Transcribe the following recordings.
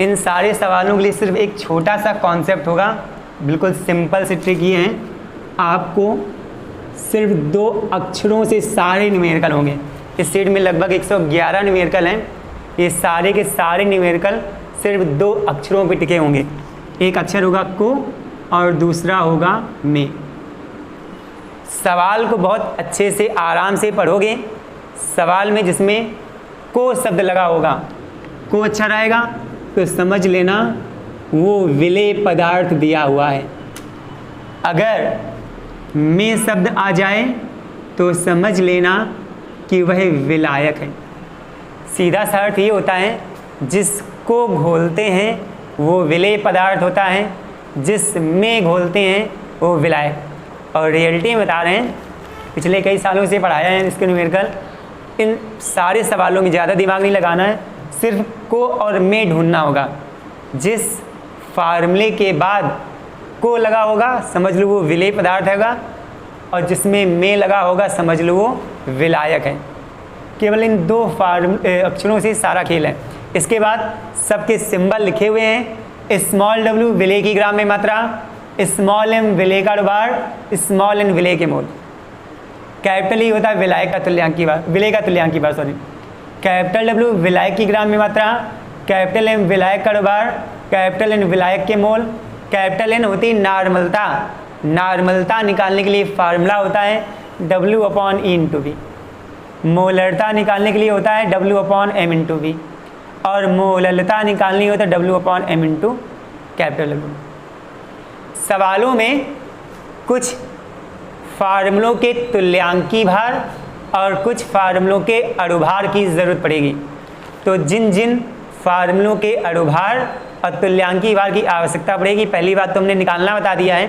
इन सारे सवालों के लिए सिर्फ एक छोटा सा कॉन्सेप्ट होगा, बिल्कुल सिंपल से ट्रिक ये है, आपको सिर्फ 2 अक्षरों से सारे न्यूमेरिकल होंगे। इस सेट में लगभग 111 न्यूमेरिकल हैं। ये सारे के सारे न्यूमेरिकल सिर्फ 2 अक्षरों पे टिके होंगे। एक अक्षर होगा को और दूसरा होगा में। सवाल को बहुत अच्छे से आराम से पढ़ोगे। सवाल में जिसमें को शब्द लगा होगा, को अच्छा रहेगा तो समझ लेना वो विलेय पदार्थ दिया हुआ है। अगर में शब्द आ जाए तो समझ लेना कि वह विलायक है। सीधा सा अर्थ ये होता है, जिसको घोलते हैं वो विलेय पदार्थ होता है, जिस में घोलते हैं वो विलायक। और रियलिटी में बता रहे हैं, पिछले कई सालों से पढ़ाया है इसके न्यूमेरिकल। इन सारे सवालों में ज़्यादा दिमाग नहीं लगाना है, सिर्फ को और में ढूंढना होगा। जिस फार्मूले के बाद को लगा होगा समझ लो वो विलेय पदार्थ होगा, और जिसमें में लगा होगा समझ लो वो विलायक है। केवल इन 2 अक्षरों से सारा खेल है। इसके बाद सबके सिंबल लिखे हुए हैं। स्मॉल w विलेय की ग्राम में मात्रा, स्मॉल m विलेय का अनुभार, स्मॉल n विलेय के मोल। कैपिटल ई होता है विलायक का तुल्यांकी भार, विलेय का तुल्यांकी भार सॉरी। कैपिटल W विलायक की ग्राम में मात्रा, कैपिटल M विलायक का अनुभार, कैपिटल N विलायक के मोल, कैपिटल N होती नॉर्मलता। नॉर्मलता निकालने के लिए फार्मूला होता है W/E/V। मोलरता निकालने के लिए होता है W/M/V। और मोललता निकालनी होता है W/M कैपिटल W। सवालों में कुछ फार्मूलों के तुल्यांकी भार और कुछ फार्मूलों के अणुभार की ज़रूरत पड़ेगी। तो जिन जिन फार्मूलों के अणुभार और तुल्यांकी भार की आवश्यकता पड़ेगी, पहली बात तो हमने निकालना बता दिया है,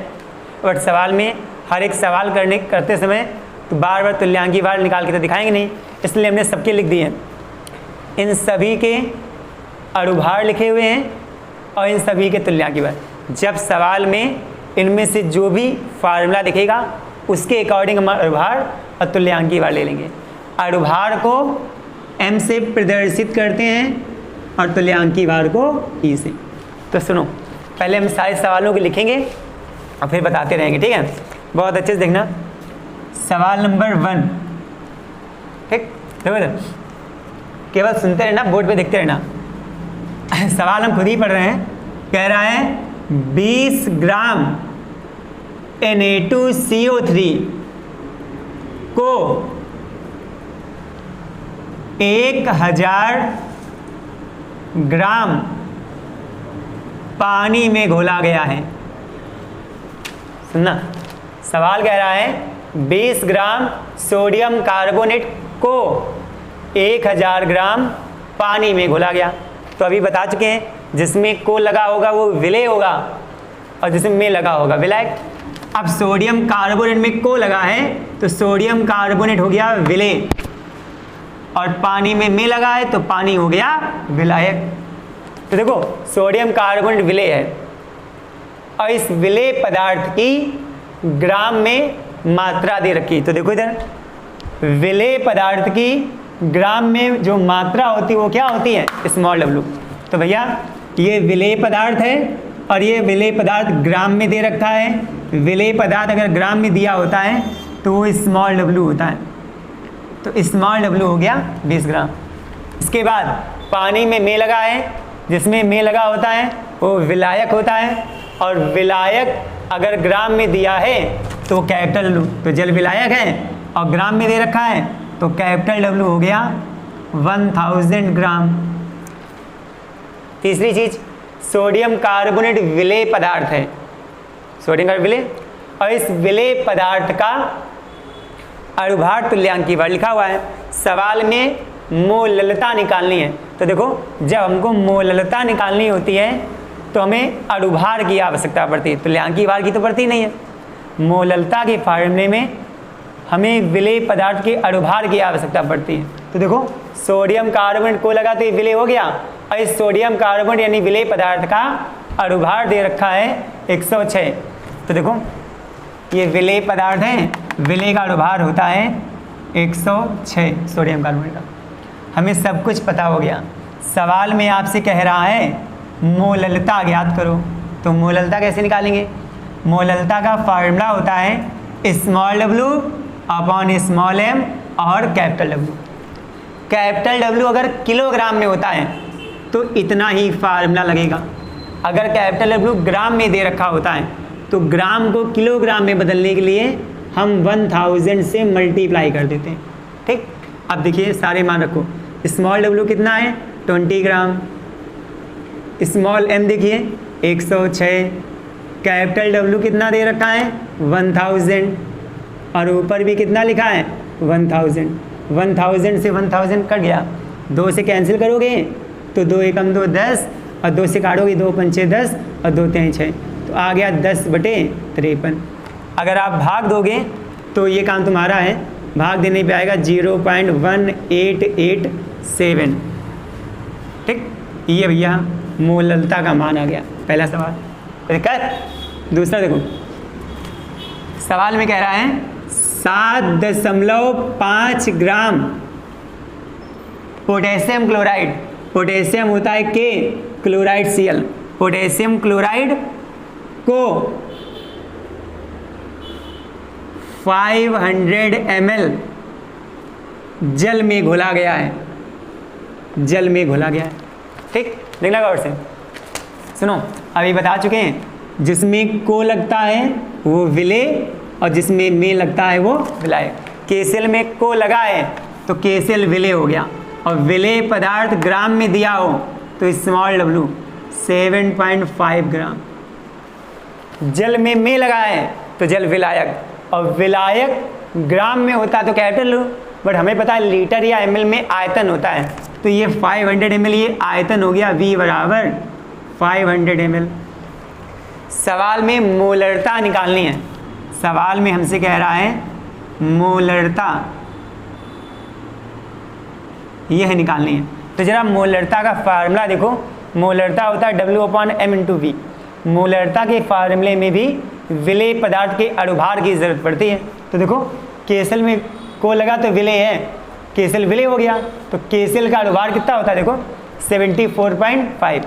बट सवाल में हर एक सवाल करते समय तो बार बार तुल्यांकी भार निकाल के तो दिखाएंगे नहीं, इसलिए हमने सबके लिख दिए हैं। इन सभी के अणुभार लिखे हुए हैं और इन सभी के तुल्यांकी भार। जब सवाल में इनमें से जो भी फार्मूला दिखेगा उसके अकॉर्डिंग हम अणुभार और तुल्यांकी भार ले लेंगे। अणुभार को m से प्रदर्शित करते हैं और तुल्यांकी भार को e से। तो सुनो, पहले हम सारे सवालों को लिखेंगे और फिर बताते रहेंगे, ठीक है? बहुत अच्छे से देखना। सवाल नंबर 1, ठीक, देखो इधर, केवल सुनते रहना, बोर्ड पे देखते रहना। सवाल हम खुद ही पढ़ रहे हैं। कह रहा है 20 ग्राम Na2CO3 को 1000 ग्राम पानी में घोला गया है। सुनना, सवाल कह रहा है 20 ग्राम सोडियम कार्बोनेट को 1000 ग्राम पानी में घोला गया। तो अभी बता चुके हैं, जिसमें को लगा होगा वो विलेय होगा और जिसमें में लगा होगा विलायक। अब सोडियम कार्बोनेट में को लगा है तो सोडियम कार्बोनेट हो गया विलेय, और पानी में लगा है तो पानी हो गया विलायक। तो देखो, सोडियम कार्बोनेट विलेय है और इस विलेय पदार्थ की ग्राम में मात्रा दे रखी। तो देखो इधर, विलेय पदार्थ की ग्राम में जो मात्रा होती है वो क्या होती है? Small w। तो भैया ये विलेय पदार्थ है और ये विलेय पदार्थ ग्राम में दे रखा है। विलेय पदार्थ अगर ग्राम में दिया होता है तो वो स्मॉल w होता है। तो स्मॉल w हो गया 20 ग्राम। इसके बाद पानी में लगा है, जिसमें में लगा होता है वो विलायक होता है, और विलायक अगर ग्राम में दिया है तो कैपिटल W। तो जल विलायक है और ग्राम में दे रखा है तो कैपिटल W हो गया 1000 ग्राम। तीसरी चीज, सोडियम कार्बोनेट विलेय पदार्थ है, सोडियम कार्बोनेट विलेय, और इस विलेय पदार्थ का अणुभार तुल्यांकी भार लिखा हुआ है। सवाल में मोललता निकालनी है। तो देखो, जब हमको मोललता निकालनी होती है तो हमें अणुभार की आवश्यकता पड़ती है, तुल्यांकी भार की तो पड़ती नहीं है। मोललता के फार्मूले में हमें विलेय पदार्थ के अणुभार की आवश्यकता पड़ती है। तो देखो, सोडियम कार्बोनेट को लगा तो ये विलेय हो गया, और इस सोडियम कार्बोनेट यानी विलेय पदार्थ का अणुभार दे रखा है 106। तो देखो, ये विलेय पदार्थ है, विलेय का अणुभार होता है 106 सोडियम कार्बोनेट का। हमें सब कुछ पता हो गया। सवाल में आपसे कह रहा है मोललता ज्ञात करो। तो मोललता कैसे निकालेंगे? मोललता का फार्मूला होता है small w upon small m और कैपिटल W। कैपिटल W अगर किलोग्राम में होता है तो इतना ही फार्मूला लगेगा। अगर कैपिटल W ग्राम में दे रखा होता है तो ग्राम को किलोग्राम में बदलने के लिए हम 1000 से मल्टीप्लाई कर देते हैं। ठीक, अब देखिए सारे मान रखो। स्मॉल w कितना है? 20 ग्राम। स्मॉल m देखिए 106। कैपिटल W कितना दे रखा है? 1000। और ऊपर भी कितना लिखा है? 1000। 1000 से 1000 कट गया, 2 से कैंसिल करोगे तो 2 एकम 2 10, और 2 से काटोगे 2 पंचे 10 और 2 तें 6, तो आ गया 10/53। अगर आप भाग दोगे तो ये काम तुम्हारा है, भाग देने पे आएगा 0.1887। ठीक, ये भैया मोललता का मान आ गया। पहला सवाल दिक्कत। दूसरा देखो, सवाल में कह रहा है 7.5 ग्राम पोटेशियम क्लोराइड, पोटेशियम होता है के, क्लोराइड Cl, पोटेशियम क्लोराइड को 500 ml जल में घोला गया है। जल में घोला गया है। ठीक, देखना गौर से सुनो। अभी बता चुके हैं, जिसमें को लगता है वो विलेय और जिसमें में लगता है वो विलायक। केसेल में को लगा है तो केसेल विलेय हो गया, और विलेय पदार्थ ग्राम में दिया हो तो स्मॉल w 7.5 ग्राम। जल में लगा है तो जल विलायक, और विलायक ग्राम में होता तो कैपिटल w, बट हमें पता है लीटर या ml में आयतन होता है, तो ये 500 ml ये आयतन हो गया, v बराबर 500 ml। सवाल में मोलरता निकालनी है। सवाल में हमसे कह रहा है मोलरता यह निकालनी है। तो जरा मोलरता का फार्मूला देखो। मोलरता होता है W/m/v। मोलरता के फार्मूले में भी विलेय पदार्थ के अणुभार की ज़रूरत पड़ती है। तो देखो केसेल में को लगा तो विलेय है, केसेल विलेय हो गया, तो केसेल का अणुभार कितना होता है? देखो 74.5।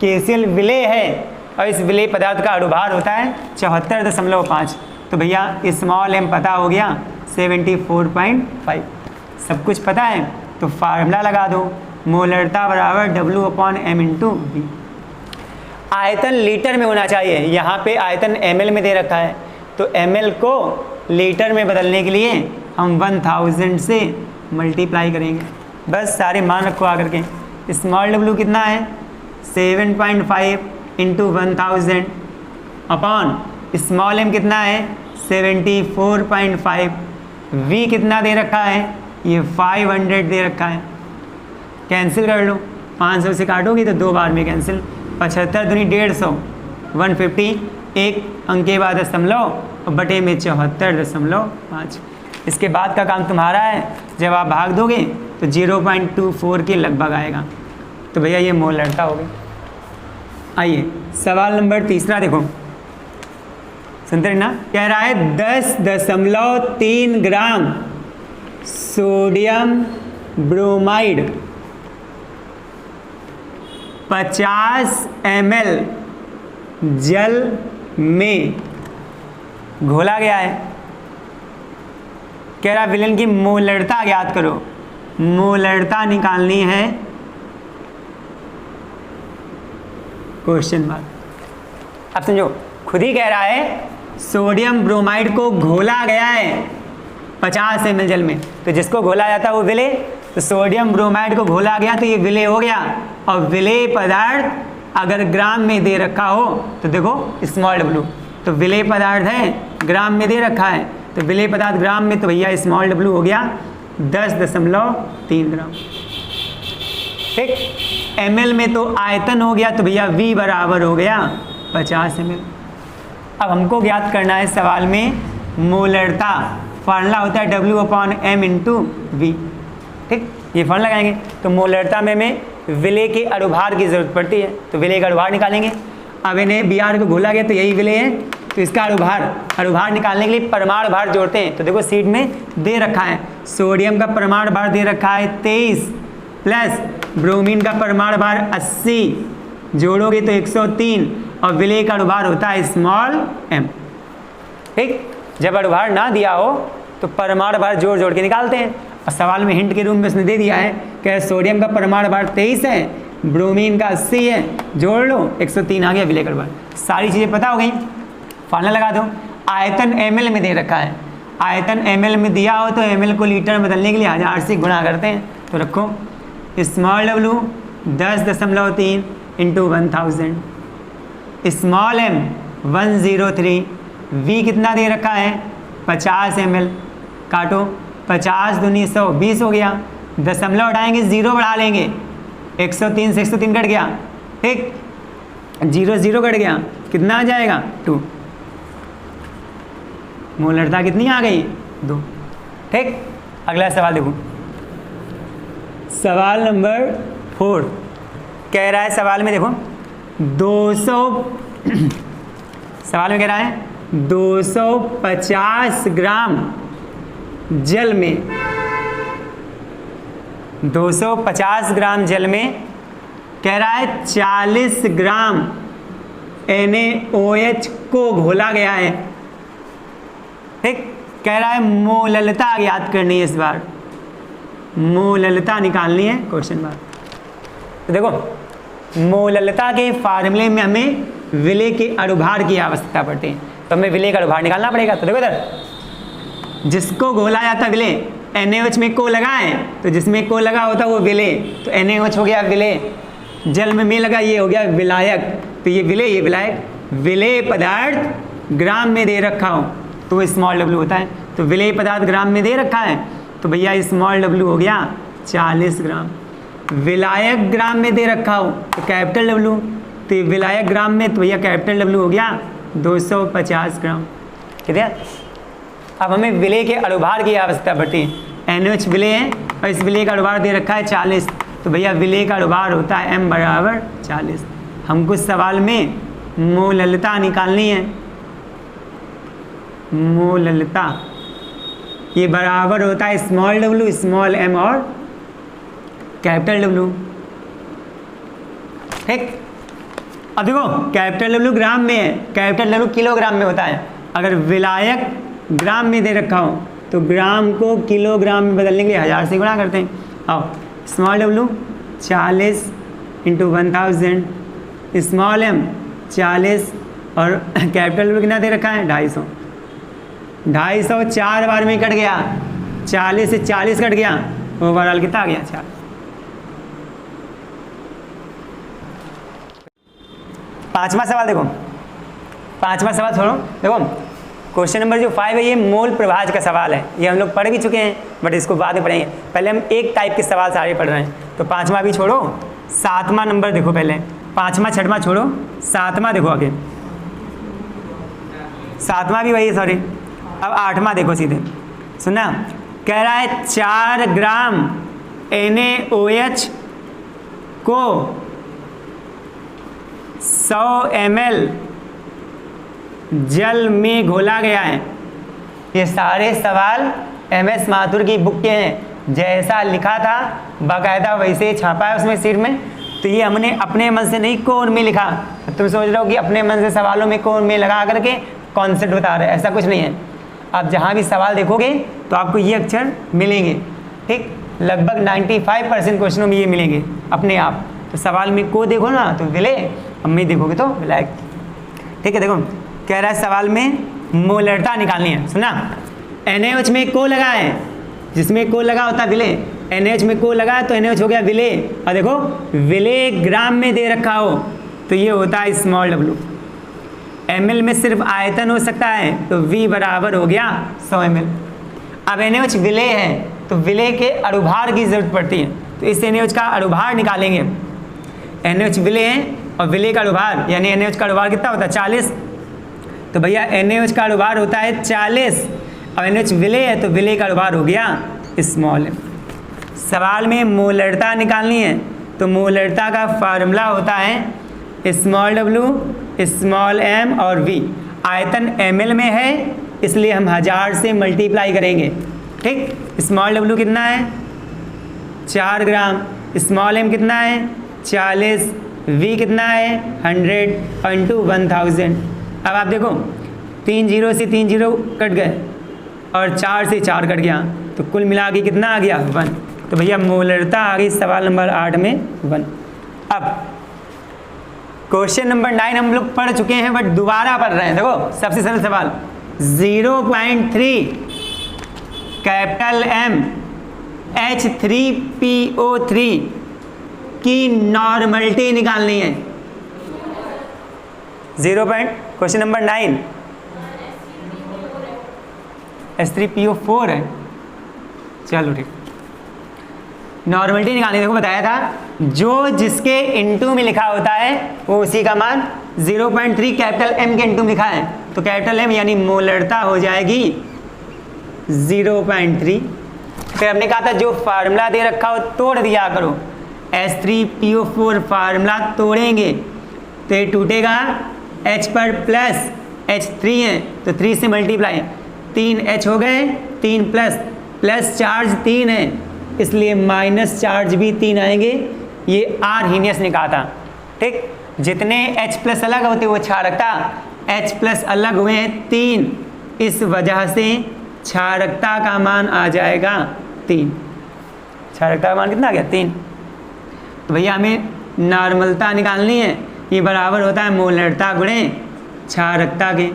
केसेल विलेय है और इस विलेय पदार्थ का अणुभार होता है 74.5। तो भैया स्मॉल m पता हो गया 74.5। सब कुछ पता है तो फार्मूला लगा दो, मोलरता बराबर W/m/v। आयतन लीटर में होना चाहिए, यहाँ पे आयतन ml में दे रखा है, तो ml को लीटर में बदलने के लिए हम 1000 से मल्टीप्लाई करेंगे। बस सारे मान रखो आकर के। स्मॉल w कितना है? 7.5 इंटू 1000 अपॉन स्मॉल m कितना है? 74.5। v कितना दे रखा है? ये 500 दे रखा है। कैंसिल कर लो, 500 से काटोगे तो 2 बार में कैंसिल। 75 दूनी 150, 150, एक अंक के बाद दशमलव और बटे में 74.5। इसके बाद का काम तुम्हारा है। जब आप भाग दोगे तो 0.24 के लगभग आएगा। तो भैया ये मोलरता हो गई। आइए सवाल नंबर तीसरा देखो, सुनते ना। कह रहा है 10.3 ग्राम सोडियम ब्रोमाइड 50 ml जल में घोला गया है। कह रहा विलेन की मोलरता ज्ञात करो। मोलरता निकालनी है, क्वेश्चन मार्क। अब समझो, खुद ही कह रहा है सोडियम ब्रोमाइड को घोला गया है 50 ml जल में, तो जिसको घोला जाता है वो विलेय। तो सोडियम ब्रोमाइड को घोला गया तो ये विलेय हो गया। और विलेय पदार्थ अगर ग्राम में दे रखा हो तो देखो स्मॉल w, तो विलेय पदार्थ है ग्राम में दे रखा है, तो विलेय पदार्थ ग्राम में, तो भैया स्मॉल w हो गया 10.3 ग्राम। ठीक, ml में तो आयतन हो गया, तो भैया v बराबर हो गया 50 ml। अब हमको ज्ञात करना है सवाल में मोलरता। फार्मूला होता है W/m/v। ठीक, ये फार्मूला लगाएंगे तो मोलरता में विलेय के अणुभार की जरूरत पड़ती है, तो विलेय का अणुभार निकालेंगे। अब इन्हें Br को घोला गया तो यही विलेय है, तो इसका अणुभार निकालने के लिए परमाणु भार जोड़ते हैं। तो देखो सीट में दे रखा है सोडियम का परमाणु भार दे रखा है 23 प्लस ब्रोमीन का परमाणु भार 80 जोड़ोगे तो 103 और विलेय का अणुभार होता है स्मॉल m। ठीक, जब अणुभार ना दिया हो तो परमाणु भार जोड़ जोड़ के निकालते हैं। और सवाल में हिंट के रूप में उसने दे दिया है कि सोडियम का परमाणु भार 23 है, ब्रोमीन का 80 है, जोड़ लो 103 आ गया विलेय का अणुभार। सारी चीज़ें पता हो गई, फार्मूला लगा दो। आयतन ml में दे रखा है, आयतन ml में दिया हो तो ml को लीटर में बदलने के लिए 1000 से गुणा करते हैं। तो रखो small w 10.3 into 1000, small m 103, v कितना दे रखा है 50 ml, काटो 50 दूनी 100 20 हो गया, दशमलव उठाएंगे 0 बढ़ा लेंगे, 103 से 103 कट गया, ठीक 0 0 कट गया, कितना आ जाएगा 2। मोलरता कितनी आ गई 2। ठीक, अगला सवाल देखो, सवाल नंबर 4 कह रहा है, सवाल में देखो 200 सवाल में कह रहा है 250 ग्राम जल में 250 ग्राम जल में कह रहा है 40 ग्राम NaOH को घोला गया है। ठीक, कह रहा है मोललता ज्ञात करनी है, इस बार मोललता निकालनी है, क्वेश्चन मार्क। तो देखो मोललता के फार्मूले में हमें विलेय के अणुभार की आवश्यकता पड़ती है, तो हमें विलेय का अणुभार निकालना पड़ेगा। तो देखो इधर जिसको घोला जाता विलेय NaOH में को लगा है, तो जिसमें को लगा होता वो विलेय, तो NaOH हो गया विलेय, जल में लगा ये हो गया विलायक, तो ये विलेय ये विलायक। विलेय पदार्थ ग्राम में दे रखा हो तो स्मॉल w होता है, तो विलेय पदार्थ ग्राम में दे रखा है तो भैया स्मॉल w हो गया 40 ग्राम। विलायक ग्राम में दे रखा हो तो कैपिटल W, तो विलायक ग्राम में तो भैया कैपिटल W हो गया 250 ग्राम। ठीक है, अब हमें विलेय के अणुभार की आवश्यकता पड़ती है। NaOH विलेय है और इस विलेय का अणुभार दे रखा है 40, तो भैया विलेय का अणुभार होता है m बराबर 40। हमको सवाल में मोललता निकालनी है, मोललता ये बराबर होता है स्मॉल w स्मॉल m और कैपिटल W। ठीक, अब देखो कैपिटल W ग्राम में है, कैपिटल W किलोग्राम में होता है। अगर विलायक ग्राम में दे रखा हो तो ग्राम को किलोग्राम में बदलने के लिए 1000 से गुणा करते हैं। अब small w 40 into 1000, small m 40 और कैपिटल W कितना दे रखा है 250। 250 4 बार में कट गया, 40 से 40 कट गया, ओवरऑल कितना आ गया 4। पांचवा सवाल देखो, पांचवा सवाल छोड़ो, देखो क्वेश्चन नंबर जो 5 है ये मोल प्रभाज का सवाल है, ये हम लोग पढ़ भी चुके हैं बट इसको बाद में पढ़ेंगे। पहले हम एक टाइप के सवाल सारे पढ़ रहे हैं, तो पांचवा भी छोड़ो, सातवां नंबर देखो, पहले पांचवा छठवां छोड़ो, सातवां देखो आगे, सातवां भी वही है सॉरी। अब आठवां देखो सीधे, सुना कह रहा है 4 ग्राम NaOH को 100 ml जल में घोला गया है। ये सारे सवाल MS माथुर की बुक के हैं, जैसा लिखा था बाकायदा वैसे छापा है उसमें सीट में। तो ये हमने अपने मन से नहीं कोन में लिखा, तुम सोच रहे हो कि अपने मन से सवालों में कोन में लगा करके कॉन्सेप्ट बता रहे, ऐसा कुछ नहीं है। आप जहाँ भी सवाल देखोगे तो आपको ये अक्षर मिलेंगे, ठीक, लगभग 95% क्वेश्चनों में ये मिलेंगे अपने आप। तो सवाल में को देखो ना तो विलेय, अब में देखोगे तो विलायक। ठीक है, देखो कह रहा है सवाल में मोलरता निकालनी है, सुना NaOH में को लगा है, जिसमें को लगा होता है विलेय, NaOH में को लगा है तो NaOH हो गया विलेय। और देखो विलेय ग्राम में दे रखा हो तो ये होता है स्मॉल w। ml में सिर्फ आयतन हो सकता है तो V बराबर हो गया 100 ml। अब NaOH विलेय है तो विलेय के अणुभार की जरूरत पड़ती है, तो इस NaOH का अणुभार निकालेंगे। NaOH विलेय है और विलेय का अणुभार यानी NaOH का अणुभार कितना होता है 40, तो भैया NaOH का अणुभार होता है 40 और NaOH विलेय है तो विलेय का अणुभार हो गया स्मॉल m। सवाल में मोलरता निकालनी है तो मोलरता का फार्मूला होता है स्मॉल w स्मॉल m और v। आयतन ml में है इसलिए हम 1000 से मल्टीप्लाई करेंगे, ठीक। स्मॉल w कितना है 4 ग्राम, स्मॉल m कितना है 40 V कितना है 100 इंटू 1000। अब आप देखो 3 जीरो से 3 जीरो कट गए और 4 से 4 कट गया, तो कुल मिला के कितना आ गया 1। तो भैया मोलरता आ गई सवाल नंबर 8 में 1। अब क्वेश्चन नंबर 9 हम लोग पढ़ चुके हैं बट दोबारा पढ़ रहे हैं। देखो सबसे सरल सवाल 0.3 कैपिटल M H3PO3 की नॉर्मलिटी निकालनी है। क्वेश्चन नंबर 9 H3PO4 है। चलो ठीक, नॉर्मलिटी निकालनी। देखो बताया था जो जिसके इनटू में लिखा होता है वो उसी का मान 0.3 कैपिटल M के इनटू में लिखा है, तो कैपिटल M यानी मोलरता हो जाएगी 0.3। फिर हमने कहा था जो फार्मूला दे रखा हो तोड़ दिया करो। H3PO4 फार्मूला तोड़ेंगे तो ये टूटेगा H पर प्लस H3 है तो 3 से मल्टीप्लाई 3H हो गए, 3 प्लस चार्ज 3 है इसलिए माइनस चार्ज भी 3 आएंगे। ये आर्हीनियस ने कहा था। ठीक, जितने H प्लस अलग होते वो क्षारकता, H प्लस अलग हुए हैं 3, इस वजह से क्षारकता का मान आ जाएगा 3। क्षारकता का मान कितना आ गया 3। तो भैया हमें नॉर्मलता निकालनी है, ये बराबर होता है मोलरता गुणे क्षारकता के।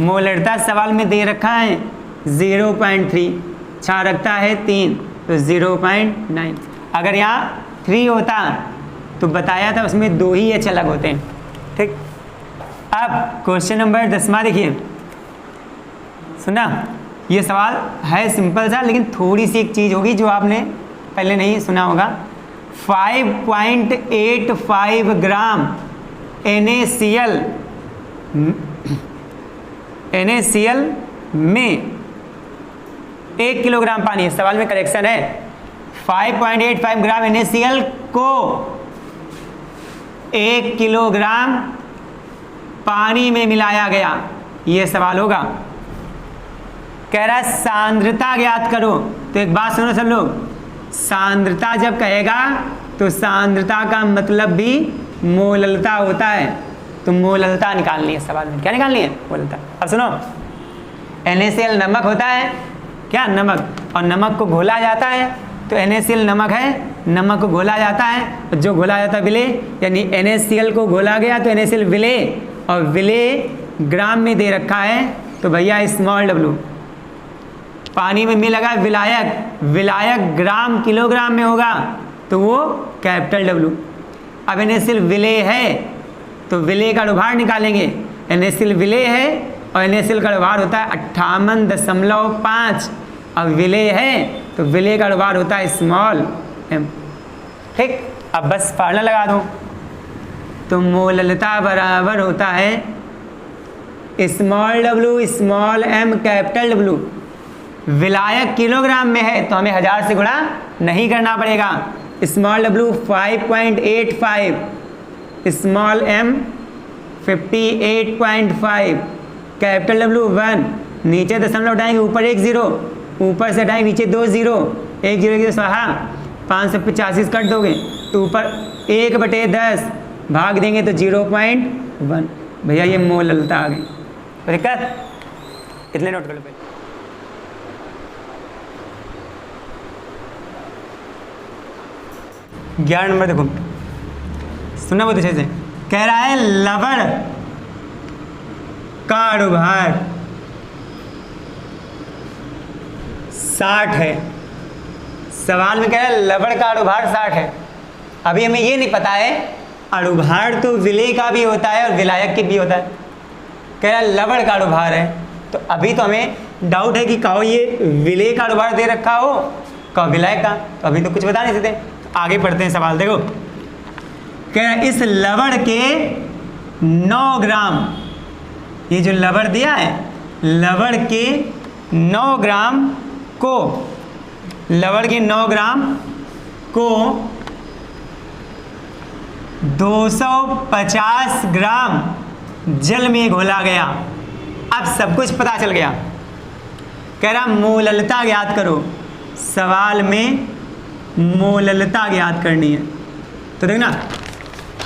मोलरता सवाल में दे रखा है 0.3, क्षारकता है 3 तो 0.9। अगर यहाँ 3 होता तो बताया था उसमें 2 ही H अलग होते हैं। ठीक, अब क्वेश्चन नंबर 10वां देखिए। सुना, ये सवाल है सिंपल सा लेकिन थोड़ी सी एक चीज़ होगी जो आपने पहले नहीं सुना होगा। 5.85 ग्राम NaCl में 1 किलोग्राम पानी है। सवाल में करेक्शन है 5.85 ग्राम NaCl को 1 किलोग्राम पानी में मिलाया गया, ये सवाल होगा। कह रहा है सांद्रता ज्ञात करो। तो एक बात सुनो सब लोग, सांद्रता जब कहेगा तो सांद्रता का मतलब भी मोललता होता है, तो मोललता निकालनी है सवाल में। क्या निकालनी है? मोललता। अब सुनो, NaCl नमक होता है क्या, नमक, और नमक को घोला जाता है तो NaCl नमक है, नमक को घोला जाता है, जो घोला जाता है विले, यानी NaCl को घोला गया तो NaCl विले, और विले ग्राम में दे रखा है तो भैया स्मॉल w। पानी में मिलेगा विलायक, विलायक ग्राम किलोग्राम में होगा तो वो कैपिटल W। अब NaCl विले है तो विले का अनुभार निकालेंगे। NaCl विले है और NaCl का अनुभार होता है 58.5। अब विले है तो विले का अनुभार होता है स्मॉल m। ठीक, अब बस फार्मूला लगा दो तो मोललता बराबर होता है small w small m capital W। विलायक किलोग्राम में है तो हमें 1000 से गुणा नहीं करना पड़ेगा। Small w 5.85, small m 58.5, capital W 1। नीचे दशमलव उठाएंगे, ऊपर 1 0, ऊपर से हटाएंगे नीचे 2 0, 1 0 की स्वाहा, 585 कट दोगे तो ऊपर 1/10 भाग देंगे तो 0.1। भैया ये मोललता आ गई। तो दिक्कत इतने नोट कर लो पहले। 11 नंबर देखो, सुनना बहुत अच्छे से। कह रहा है लवण का अनुभार 60 है। सवाल में कह रहा है लवण का अनुभार 60 है। अभी हमें ये नहीं पता है, अनुभार तो विलेय का भी होता है और विलायक के भी होता है। कह रहा है लवण का अनुभार है, तो अभी तो हमें डाउट है कि कहो ये विलेय का अनुभार दे रखा हो कहो विलायक का, तो अभी तो कुछ बता नहीं सकते। आगे पढ़ते हैं सवाल। देखो कह रहा है इस लवण के 9 ग्राम, ये जो लवण दिया है लवण के 9 ग्राम को, लवण के 9 ग्राम को 250 ग्राम जल में घोला गया। अब सब कुछ पता चल गया। कह रहा मोललता ज्ञात करो। सवाल में मोललता ज्ञात करनी है। तो देखना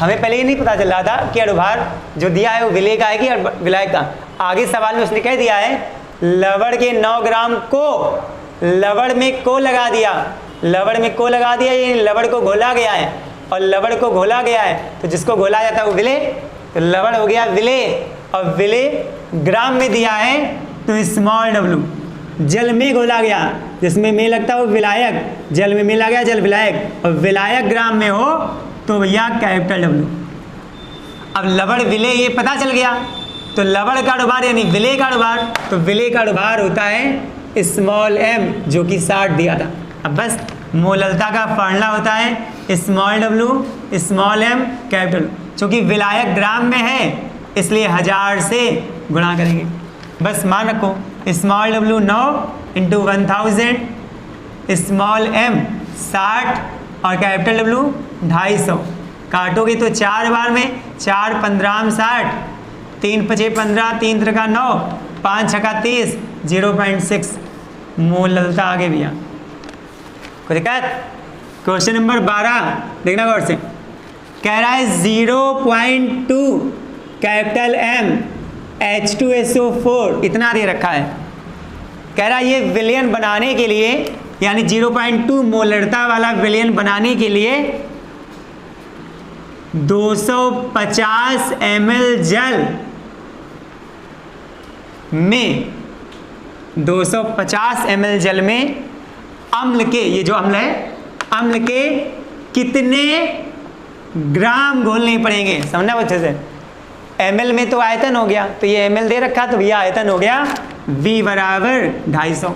हमें पहले ये नहीं पता चल रहा था कि अणुभार जो दिया है वो विलेय का है कि विलायक का। आगे सवाल में उसने कह दिया है लवण के 9 ग्राम को लवण में को लगा दिया, लवण में को लगा दिया, ये लवण को घोला गया है और लवण को घोला गया है तो जिसको घोला जाता है वो विलेय, तो लवण हो गया विलेय। और विलेय ग्राम में दिया है तो स्मॉल डब्लू, जल में घोला गया जिसमें में लगता है वो विलायक, जल में मिला गया जल विलायक, और विलायक ग्राम में हो तो भैया कैपिटल डब्लू। अब लवण विलेय ये पता चल गया, तो लवण का अणुभार यानी विलेय का अणुभार, तो विलेय का अणुभार होता है स्मॉल m जो कि 60 दिया था। अब बस मोललता का फॉर्मूला होता है small W small m capital, चूँकि विलायक ग्राम में है इसलिए 1000 से गुणा करेंगे। बस मान रखो small W 9 into 1000, small m 60 और कैपिटल डब्लू 250। काटोगे तो 4 बार में 4 15 60, 3 5 15, 3 3 का 9, 5 6 का 30, 0.6 मोललता आगे भैया। कोई दिक्कत? क्वेश्चन नंबर 12 देखना गौर से, कह रहा है 0.2 कैपिटल M H2SO4 इतना दे रखा है। कह रहा है ये विलयन बनाने के लिए यानी 0.2 मोलरता वाला विलयन बनाने के लिए 250 ml जल में 250 ml जल में अम्ल के, ये जो अम्ल है अम्ल के कितने ग्राम घोलने पड़ेंगे, समझना अच्छे से। ml में तो आयतन हो गया, तो ये ml दे रखा तो भैया आयतन हो गया V बराबर 250।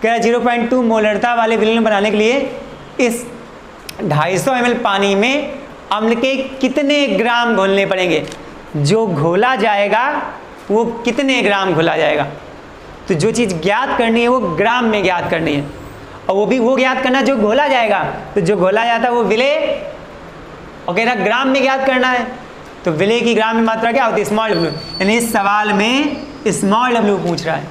क्या 0.2 मोलरता वाले विलयन बनाने के लिए इस 250 ml पानी में अम्ल के कितने ग्राम घोलने पड़ेंगे, जो घोला जाएगा वो कितने ग्राम घोला जाएगा। तो जो चीज़ ज्ञात करनी है वो ग्राम में ज्ञात करनी है, और वो भी वो ज्ञात करना जो घोला जाएगा। तो जो घोला जाता है वो विलेय, और कह रहा ग्राम में ज्ञात करना है, तो विलेय की ग्राम में मात्रा क्या होती है स्मॉल डब्ल्यू, यानी इस सवाल में स्मॉल डब्ल्यू पूछ रहा है।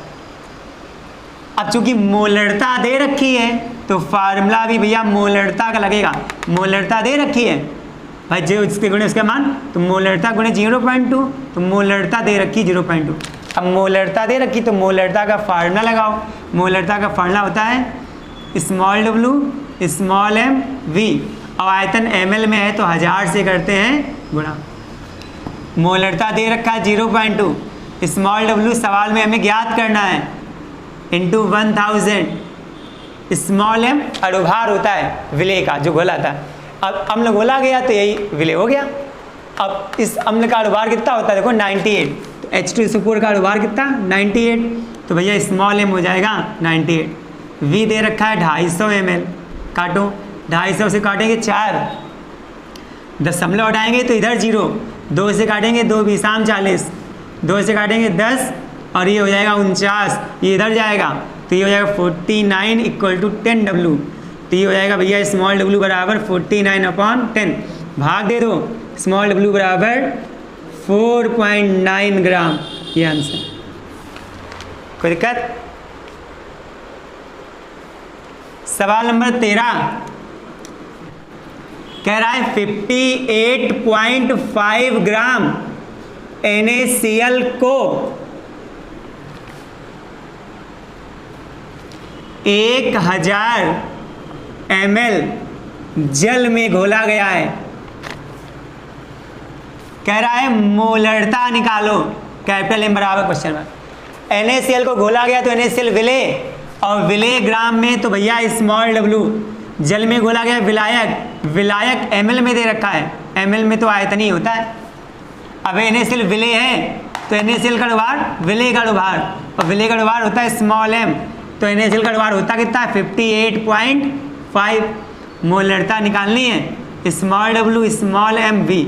अब चूंकि मोलरता दे रखी है तो फार्मूला भी भैया मोलरता का लगेगा। मोलरता दे रखी है भाई, जो इसके गुणे उसका मान, तो मोलरता गुणे 0.2, तो मोलरता दे रखी 0.2। अब मोलरता दे रखी तो मोलरता का फार्मूला लगाओ। मोलरता का फार्मूला होता है small W small m v, और आयतन ml में है तो 1000 से करते हैं गुणा। मोलरता दे रखा है 0.2, स्मॉल डब्ल्यू सवाल में हमें ज्ञात करना है, इंटू 1000। स्मॉल m अणुभार होता है विलेय का जो घोला था। अब अम्ल घोला गया तो यही विलेय हो गया। अब इस अम्ल का अणुभार कितना होता है देखो 98, तो H2SO4 का अणुभार कितना 98, तो भैया स्मॉल m हो जाएगा 98। V दे रखा है 250 ml, काटो 250 से काटेंगे 4, दशमलव हटाएंगे तो इधर 0, 2 से काटेंगे 2 20 40, 2 से काटेंगे 10 और ये हो जाएगा 49, ये इधर जाएगा तो ये हो जाएगा 49 इक्वल टू 10 डब्ल्यू। तो ये हो जाएगा भैया स्मॉल डब्ल्यू बराबर 49/10, भाग दे दो, स्मॉल डब्ल्यू बराबर 4.9 ग्राम, ये आंसर। कोई दिक्कत? सवाल नंबर 13 कह रहा है 58.5 ग्राम NaCl को 1000 ml जल में घोला गया है। कह रहा है मोलरता निकालो, कैपिटल M बराबर क्वेश्चन में NaCl को घोला गया तो NaCl विलेय, और विलेय ग्राम में तो भैया स्मॉल डब्ल्यू, जल में घोला गया विलायक, विलायक ml में दे रखा है, ml में तो आयतन ही होता है। अब NaCl विलेय है तो NaCl का अणुभार विलेय का अणुभार, और विलेय का अणुभार होता है स्मॉल m, तो NaCl का अणुभार होता कितना है 58.5। मोलरता निकालनी है small W small m v,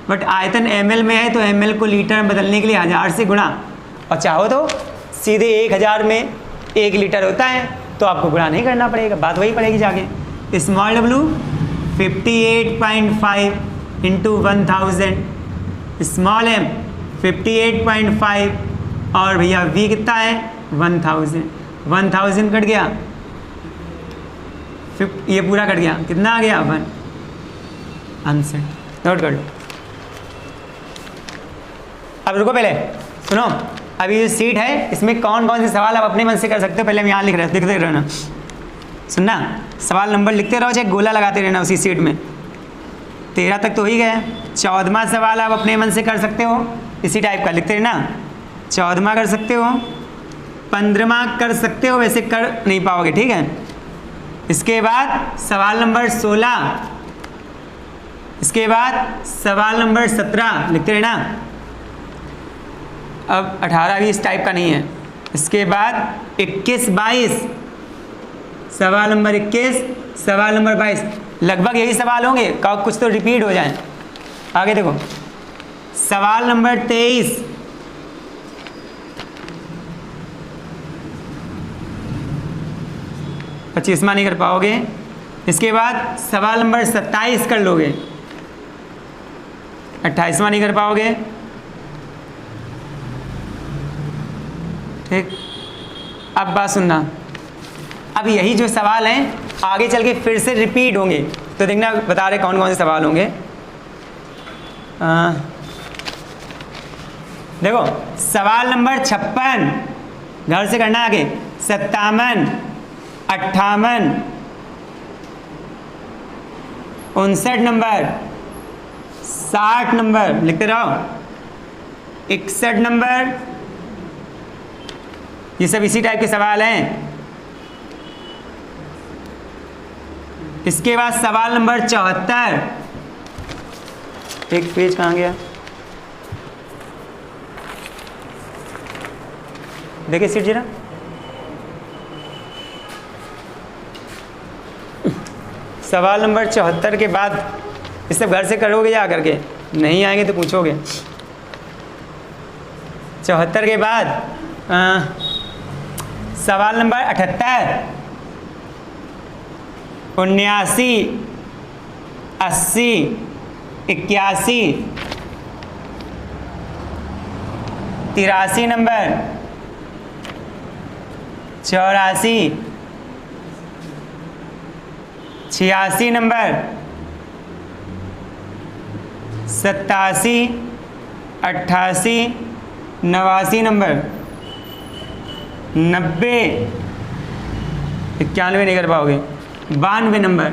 but आयतन ml में है तो ml को लीटर में बदलने के लिए 1000 से गुणा, और चाहो तो सीधे 1000 में 1 लीटर होता है तो आपको गुणा नहीं करना पड़ेगा, बात वही पड़ेगी जाके। Small W 58.5 into 1000, small m 58.5, और भैया v कितना है 1000 कट गया, ये पूरा कट गया, कितना आ गया 1 आंसर। नोट कर लो। अब रुको, पहले सुनो, अभी ये सीट है, इसमें कौन कौन से सवाल आप अपने मन से कर सकते हो, पहले हम यहाँ लिख रहे हैं, देखते रहना, सुनना, सवाल नंबर लिखते रहो, चाहे गोला लगाते रहना उसी सीट में। 13 तक तो हो ही गया। 14वां सवाल आप अपने मन से कर सकते हो, इसी टाइप का लिखते रहना। 14वां कर सकते हो, 15वां कर सकते हो, वैसे कर नहीं पाओगे, ठीक है। इसके बाद सवाल नंबर 16, इसके बाद सवाल नंबर 17 लिखते रहना। अब 18 भी इस टाइप का नहीं है। इसके बाद 21, 22, सवाल नंबर 21, सवाल नंबर 22, लगभग यही सवाल होंगे, कुछ तो रिपीट हो जाए। आगे देखो, सवाल नंबर 23, पच्चीसवां नहीं कर पाओगे। इसके बाद सवाल नंबर 27 कर लोगे, 28वां नहीं कर पाओगे, ठीक। अब बात सुनना, अब यही जो सवाल हैं आगे चल के फिर से रिपीट होंगे, तो देखना बता रहे कौन कौन से सवाल होंगे। देखो, सवाल नंबर 56 घर से करना आगे, 57, 58, 59 नंबर, 60 नंबर लिखते रहो, 61 नंबर, ये सब इसी टाइप के सवाल हैं। इसके बाद सवाल नंबर 74, एक पेज कहाँ गया, देखिए सीट जरा, सवाल नंबर 74 के बाद इस सब घर से करोगे जा करके, नहीं आएंगे तो पूछोगे। 74 के बाद सवाल नंबर 78, 79, 80, 81, 83 नंबर, 84, 86 नंबर, 87, 88, 89 नंबर, 90, 91 नहीं कर पाओगे, 92 नंबर।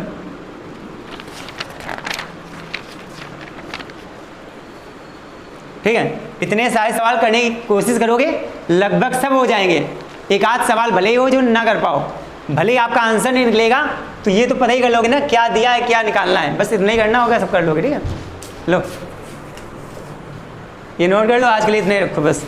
ठीक है, इतने सारे सवाल करने की कोशिश करोगे, लगभग सब हो जाएंगे। एक आध सवाल भले ही हो जो ना कर पाओ, भले ही आपका आंसर नहीं निकलेगा, तो ये तो पता ही कर लोगे ना क्या दिया है क्या निकालना है, बस इतना ही करना होगा, सब कर लोगे। ठीक है, लो ये नोट कर लो, आज के लिए इतने रखो बस।